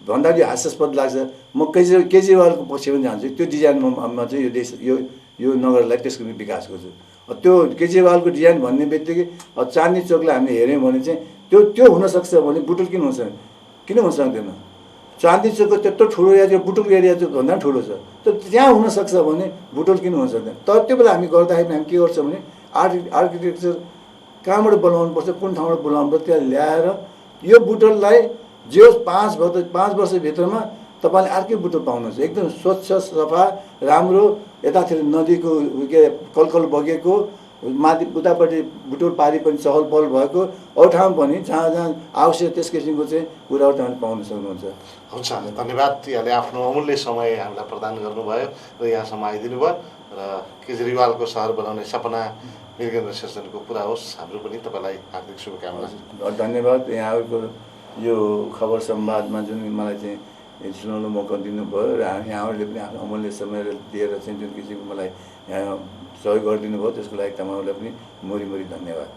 B: भन्दाखेरि हास्यास्पद लाग्छ, म केजरीवालको पक्षमा पनि जान्छु। त्यो डिजाइनमा चाहिँ यो देश यो नगरलाई त्यसको विकास गर्छु। त्यो केजरीवालको डिजाइन भन्ने बित्तिकै चाँदनी चोकलाई हामीले हेऱ्यौँ भने चाहिँ त्यो हुनसक्छ भने बुटोल किन हुन सक्दैन? चाँदनी चोकको त्यत्रो ठुलो एरिया, बुटोल एरिया चाहिँ भन्दा पनि ठुलो छ, त त्यहाँ हुनसक्छ भने बुटोल किन हुन सक्दैन? तर त्यो बेला हामी गर्दाखेरि हामी के गर्छौँ भने आर्किटेक्चर कहाँबाट बनाउनु पर्छ, कुन ठाउँबाट बोलाउनु पर्छ, त्यहाँ ल्याएर यो बुटोललाई जो 5 वर्षभित्रमा तपाईँले अर्कै बुटोल पाउनुहुन्छ, एकदम स्वच्छ सफा राम्रो, यतातिर नदीको के कलकल बगेको, माथि उतापट्टि बुटोल पारी पनि चहल पहल भएको, अरू ठाउँ पनि जहाँ आवश्यक त्यस किसिमको चाहिँ कुराहरू तपाईँले पाउन सक्नुहुन्छ।
A: हुन्छ, धन्यवाद। यहाँले आफ्नो अमूल्य समय हामीलाई प्रदान गर्नुभयो र यहाँसम्म आइदिनु भयो र केजरीवालको सहर बनाउने सपना मृगेन्द्र शेरचनको पुरा होस्। हाम्रो पनि तपाईँलाई हार्दिक शुभकामना।
B: धन्यवाद। यहाँहरूको यो खबर संवादमा जुन मलाई चाहिँ सुनाउनु मौका दिनुभयो र यहाँहरूले पनि आफ्नो अमूल्य समय दिएर चाहिँ जुन किसिमको मलाई यहाँ सहयोग गरिदिनु भयो त्यसको लागि तपाईँहरूलाई पनि मोरी धन्यवाद।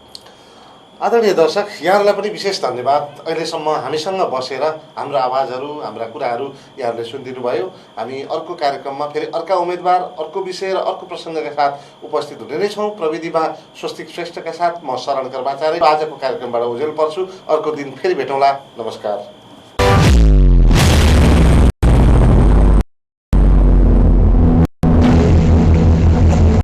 A: आदरणीय दर्शक, यहाँहरूलाई पनि विशेष धन्यवाद। अहिलेसम्म हामीसँग बसेर हाम्रो आवाजहरू, हाम्रा कुराहरू यहाँहरूले सुनिदिनु भयो। हामी अर्को कार्यक्रममा फेरि अर्का उम्मेदवार, अर्को विषय र अर्को प्रसङ्गका साथ उपस्थित हुने नै छौँ। प्रविधिमा स्वस्तिक श्रेष्ठका साथ म शरण कर्माचार्य आजको कार्यक्रमबाट उजेल पर्छु। अर्को दिन फेरि भेटौँला। नमस्कार।